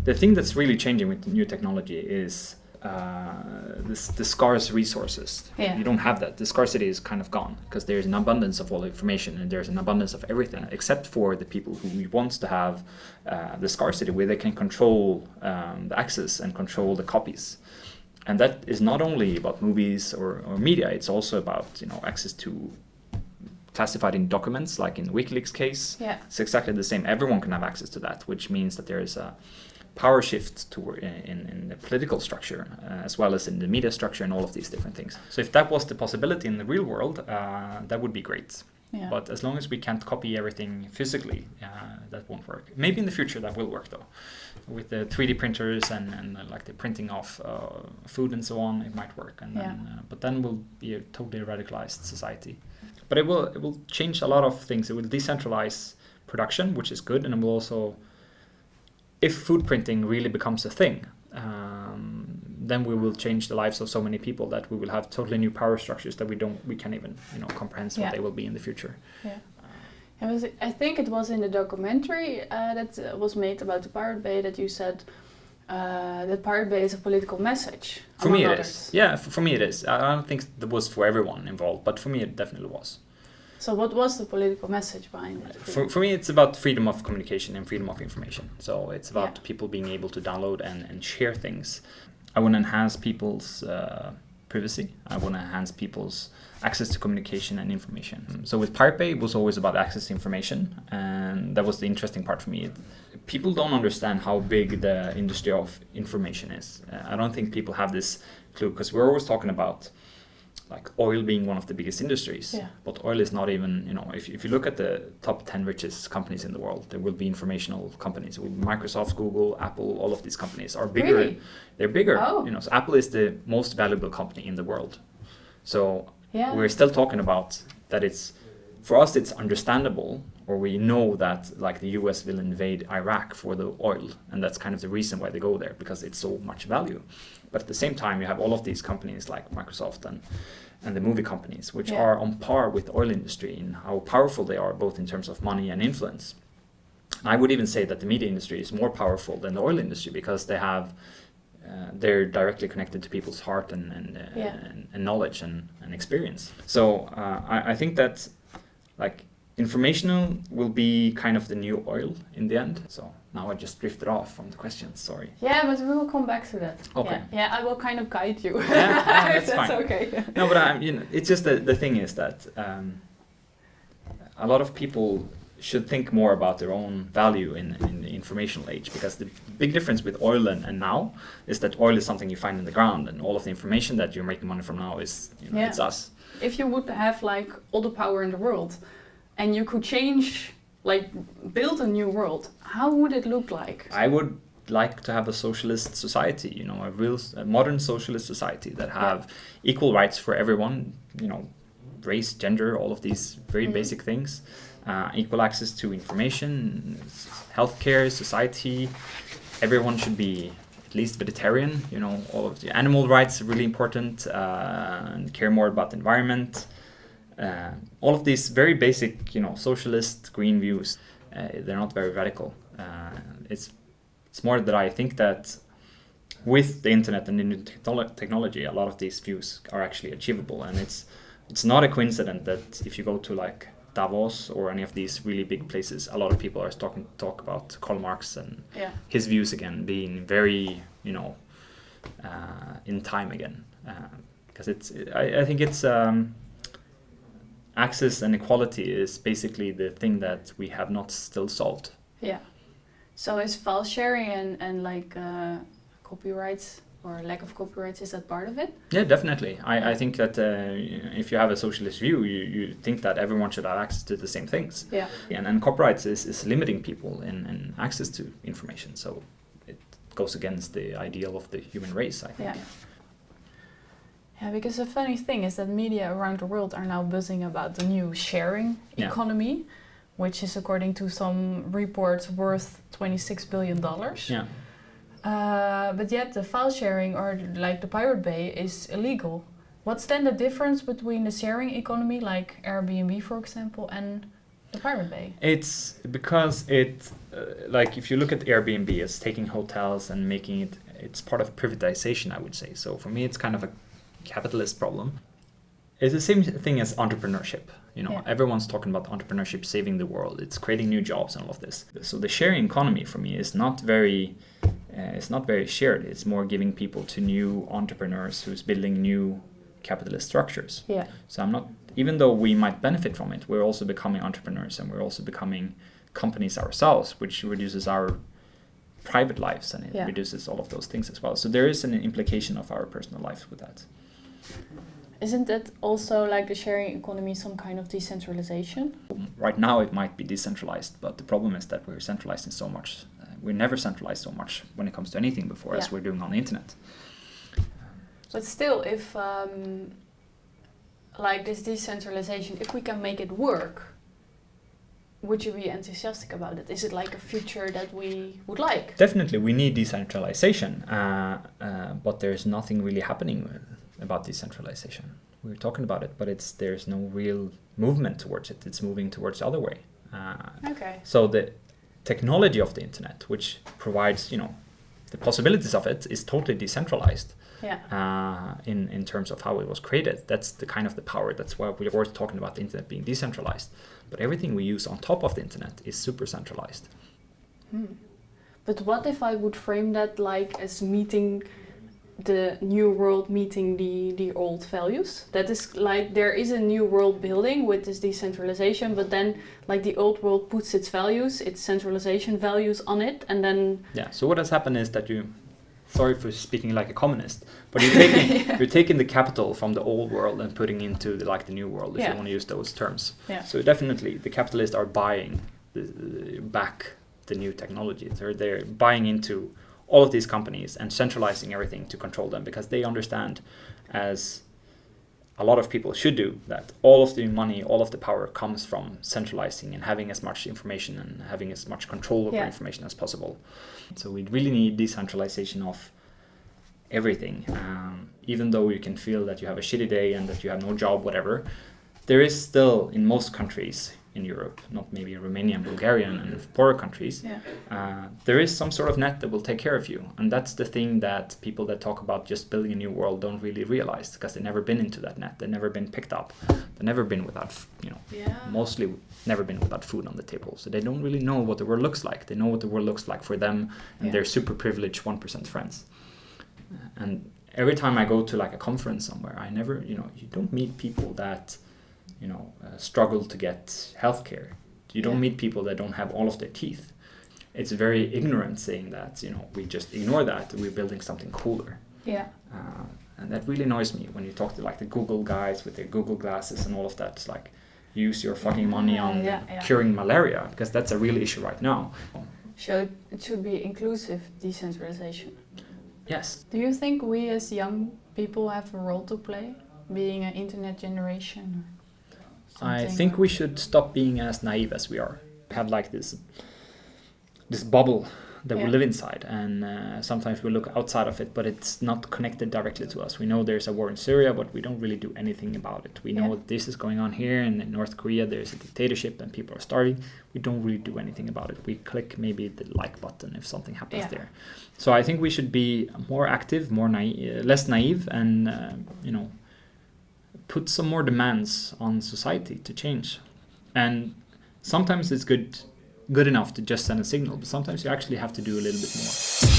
The thing that's really changing with new technology is the scarce resources. Yeah. You don't have that. The scarcity is kind of gone because there's an abundance of all information and there's an abundance of everything, except for the people who wants to have the scarcity where they can control the access and control the copies. And that is not only about movies or media, it's also about access to classified in documents, like in WikiLeaks case. Yeah. It's exactly the same. Everyone can have access to that, which means that there is a power shift in the political structure, as well as in the media structure and all of these different things. So if that was the possibility in the real world, that would be great. Yeah. But as long as we can't copy everything physically, that won't work. Maybe in the future that will work though. With the 3D printers and like the printing of food and so on, it might work. And then, but then we'll be a totally radicalized society. But it will change a lot of things. It will decentralize production, which is good, and it will also, if food printing really becomes a thing, then we will change the lives of so many people that we will have totally new power structures that we can't even comprehend what they will be in the future. Yeah. I think it was in the documentary that was made about the Pirate Bay that you said that Pirate Bay is a political message. For me it is. Yeah, for me it is. I don't think that was for everyone involved, but for me it definitely was. So what was the political message behind it? For me it's about freedom of communication and freedom of information. So it's about people being able to download and share things. I want to enhance people's privacy. I want to enhance people's access to communication and information. So with Pirate Bay, it was always about access to information, and that was the interesting part for me. People don't understand how big the industry of information is. I don't think people have this clue, because we're always talking about like oil being one of the biggest industries, but oil is not even, if you look at the top 10 richest companies in the world, there will be informational companies. Microsoft, Google, Apple, all of these companies are bigger. Really? They're bigger. Oh. So Apple is the most valuable company in the world. So we're still talking about that. For us it's understandable, or we know that like the US will invade Iraq for the oil, and that's kind of the reason why they go there, because it's so much value. But at the same time, you have all of these companies like Microsoft and the movie companies, which are on par with the oil industry in how powerful they are, both in terms of money and influence. I would even say that the media industry is more powerful than the oil industry, because they're directly connected to people's heart and knowledge and experience. So I think that like informational will be kind of the new oil in the end. So now I just drifted off from the questions, sorry. Yeah, but we will come back to that. Okay. Yeah, I will kind of guide you. That's fine. Okay. No, but it's just the thing is that a lot of people should think more about their own value in the informational age, because the big difference with oil and now is that oil is something you find in the ground, and all of the information that you're making money from now is it's us. If you would have like all the power in the world and you could build a new world, how would it look like? I would like to have a socialist society, a modern socialist society that have equal rights for everyone, race, gender, all of these very basic things, equal access to information, healthcare, society. Everyone should be at least vegetarian, all of the animal rights are really important, and care more about the environment. All of these very basic, socialist green views, they're not very radical. It's more that I think that with the internet and the new technology, a lot of these views are actually achievable, and it's not a coincidence that if you go to like Davos or any of these really big places, a lot of people are talk about Karl Marx and his views again being very, in time again, because I think it's access and equality is basically the thing that we have not still solved. Yeah. So is file sharing and like copyrights or lack of copyrights, is that part of it? Yeah, definitely. I think that if you have a socialist view, you think that everyone should have access to the same things. Yeah. And copyrights is limiting people in access to information. So it goes against the ideal of the human race, I think. Yeah, because the funny thing is that media around the world are now buzzing about the new sharing economy, which is, according to some reports, worth $26 billion. Yeah. But yet the file sharing, or like the Pirate Bay, is illegal. What's then the difference between the sharing economy, like Airbnb, for example, and The Pirate Bay. It's because it, like if you look at Airbnb, it's taking hotels and making it, it's part of privatization, I would say. So for me, it's kind of a capitalist problem. It's the same thing as entrepreneurship. Everyone's talking about entrepreneurship saving the world. It's creating new jobs and all of this. So the sharing economy for me is not very, it's not very shared. It's more giving people to new entrepreneurs who's building new capitalist structures. Yeah. So I'm not, even though we might benefit from it, we're also becoming entrepreneurs and we're also becoming companies ourselves, which reduces our private lives and it reduces all of those things as well. So there is an implication of our personal lives with that. Isn't it also like the sharing economy some kind of decentralization? Right now it might be decentralized, but the problem is that we're centralizing so much. We're never centralized so much when it comes to anything before as we're doing on the internet. But still, if like this decentralization, if we can make it work, would you be enthusiastic about it? Is it like a future that we would like? Definitely, we need decentralization, but there's nothing really happening about decentralization. We're talking about it, but there's no real movement towards it. It's moving towards the other way. Okay. So the technology of the internet, which provides, the possibilities of it, is totally decentralized. Yeah. In terms of how it was created. That's the kind of the power. That's why we're always talking about the internet being decentralized. But everything we use on top of the internet is super centralized. But what if I would frame that like as meeting the new world, meeting the old values? That is like there is a new world building with this decentralization, but then like the old world puts its values, its centralization values on it, and then... Yeah, so what has happened is that sorry for speaking like a communist, but you're taking the capital from the old world and putting into the new world, if you want to use those terms. Yeah. So definitely the capitalists are buying back the new technology. They're buying into all of these companies and centralizing everything to control them, because they understand, as a lot of people should do, that all of the money, all of the power comes from centralizing and having as much information and having as much control over information as possible. So we really need decentralization of everything. Even though you can feel that you have a shitty day and that you have no job, whatever, there is still, in most countries in Europe, not maybe Romania and Bulgaria and poorer countries, there is some sort of net that will take care of you. And that's the thing that people that talk about just building a new world don't really realize, because they've never been into that net. They've never been picked up. They've never been without, mostly never been without food on the table. So they don't really know what the world looks like. They know what the world looks like for them and their super privileged 1% friends. And every time I go to like a conference somewhere, I never, you don't meet people that struggle to get healthcare. You don't meet people that don't have all of their teeth. It's very ignorant saying that, we just ignore that. We're building something cooler. Yeah. And that really annoys me when you talk to like the Google guys with their Google glasses and all of that. It's like, use your fucking money on curing malaria, because that's a real issue right now. So it should be inclusive decentralization. Yes. Do you think we as young people have a role to play, being an internet generation? I think we should stop being as naive as we are. We have like this bubble that we live inside, and sometimes we look outside of it, but it's not connected directly to us. We know there's a war in Syria, but we don't really do anything about it. We know that this is going on here, and in North Korea there's a dictatorship and people are starving. We don't really do anything about it. We click maybe the like button if something happens there. So I think we should be more active, more less naive, and put some more demands on society to change. And sometimes it's good enough to just send a signal, but sometimes you actually have to do a little bit more.